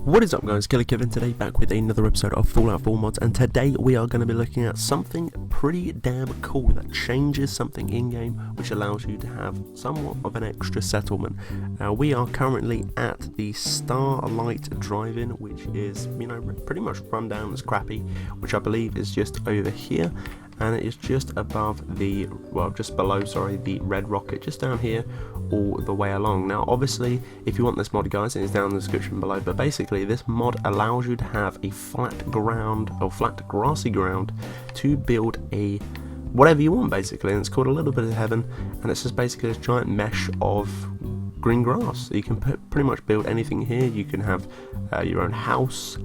What is up guys, Killerkev today back with another episode of Fallout 4 mods, and today we are going to be looking at something pretty damn cool that changes something in-game which allows you to have somewhat of an extra settlement. We are currently at the Starlight Drive-In, which is, pretty much run down and scrappy, which I believe is just over here. And it is just above the, just below, the Red Rocket, just down here all the way along. Now obviously if you want this mod guys, it is down in the description below, but basically this mod allows you to have a flat ground, or flat grassy ground, to build a whatever you want basically, and it's called a little bit of heaven, and it's just basically this giant mesh of green grass. You can pretty much build anything here. You can have your own house.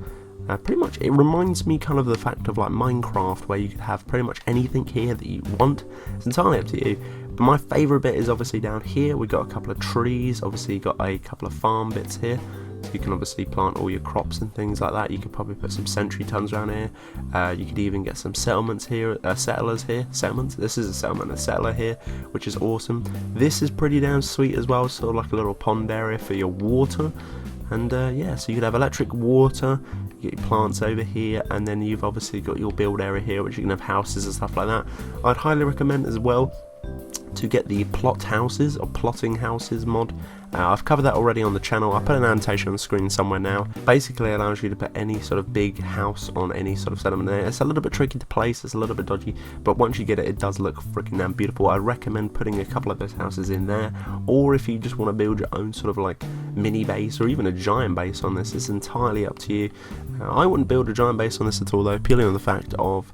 Pretty much it reminds me kind of the fact of like Minecraft, where you could have pretty much anything here that you want. It's entirely up to you, but my favourite bit is obviously down here. We've got a couple of trees, obviously you've got a couple of farm bits here, so you can obviously plant all your crops and things like that. You could probably put some sentry tons around here. You could even get some settlements here, settlers here, settlements. This is a settlement, a settler here, which is awesome. This is pretty damn sweet as well, sort of like a little pond area for your water. And yeah, so you could have electric water, you get your plants over here, and then you've obviously got your build area here, which you can have houses and stuff like that. I'd highly recommend as well to get the plot houses, or plotting houses mod. I've covered that already on the channel. I put an annotation on the screen somewhere now. Basically it allows you to put any sort of big house on any sort of settlement there. It's a little bit tricky to place, it's a little bit dodgy, but once you get it, it does look freaking damn beautiful. I recommend putting a couple of those houses in there, or if you just want to build your own sort of like mini base, or even a giant base on this, it's entirely up to you. I wouldn't build a giant base on this at all though, purely on the fact of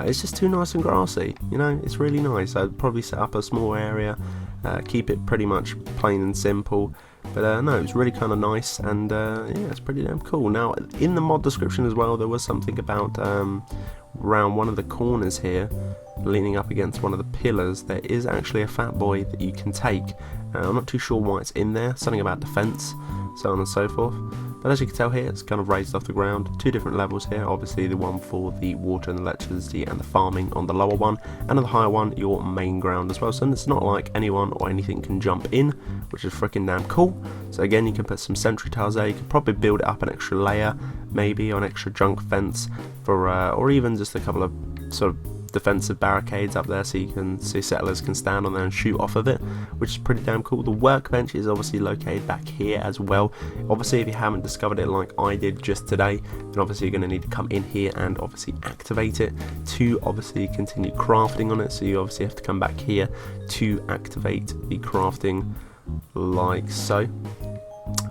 it's just too nice and grassy, it's really nice. I'd probably set up a small area, keep it pretty much plain and simple, but no, it's really kind of nice, and yeah, it's pretty damn cool. Now in the mod description as well, there was something about around one of the corners here, leaning up against one of the pillars, there is actually a fat boy that you can take. I'm not too sure why it's in there, something about defense, so on and so forth. But as you can tell here, it's kind of raised off the ground. Two different levels here, obviously the one for the water and electricity and the farming on the lower one, and on the higher one, your main ground as well. So it's not like anyone or anything can jump in, which is freaking damn cool. So again, you can put some sentry tiles there. You could probably build it up an extra layer, maybe, or an extra junk fence, for, or even just a couple of sort of defensive barricades up there, so you can see settlers can stand on there and shoot off of it, which is pretty damn cool. The workbench is obviously located back here as well. Obviously if you haven't discovered it like I did just today, then obviously you're going to need to come in here and obviously activate it to obviously continue crafting on it. So you obviously have to come back here to activate the crafting like so.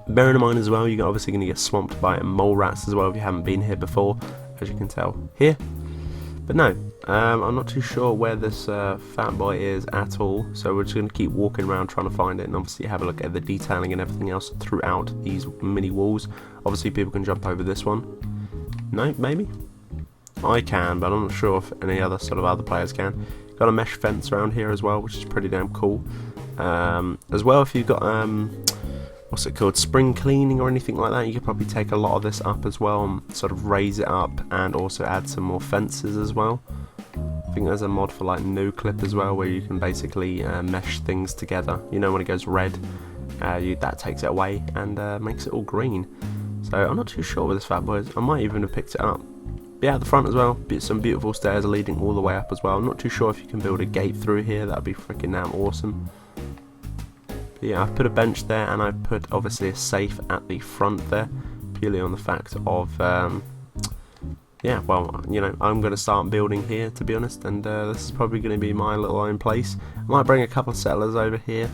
Bearing in mind as well, you're obviously going to get swamped by mole rats as well if you haven't been here before, as you can tell here. But no, I'm not too sure where this fat boy is at all, so we're just going to keep walking around trying to find it, and obviously have a look at the detailing and everything else throughout these mini walls. Obviously people can jump over this one. No, maybe? I can, but I'm not sure if any other other players can. Got a mesh fence around here as well, which is pretty damn cool. As well, if you've got what's it called, spring cleaning or anything like that, you could probably take a lot of this up as well and sort of raise it up, and also add some more fences as well. I think there's a mod for like no clip as well, where you can basically mesh things together. When it goes red, that takes it away and makes it all green. So I'm not too sure where this fat boy is. I might even have picked it up. But yeah, at the front as well, some beautiful stairs leading all the way up as well. I'm not too sure if you can build a gate through here. That'd be freaking damn awesome. Yeah, I've put a bench there, and I've put obviously a safe at the front there, purely on the fact of yeah, well, I'm going to start building here, to be honest, and this is probably going to be my little own place. I might bring a couple of settlers over here,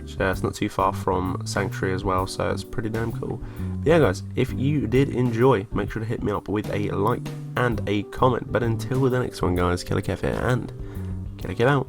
which it's not too far from Sanctuary as well, so it's pretty damn cool. But yeah guys, if you did enjoy, make sure to hit me up with a like and a comment. But until the next one guys, Killerkev here, and Killerkev out.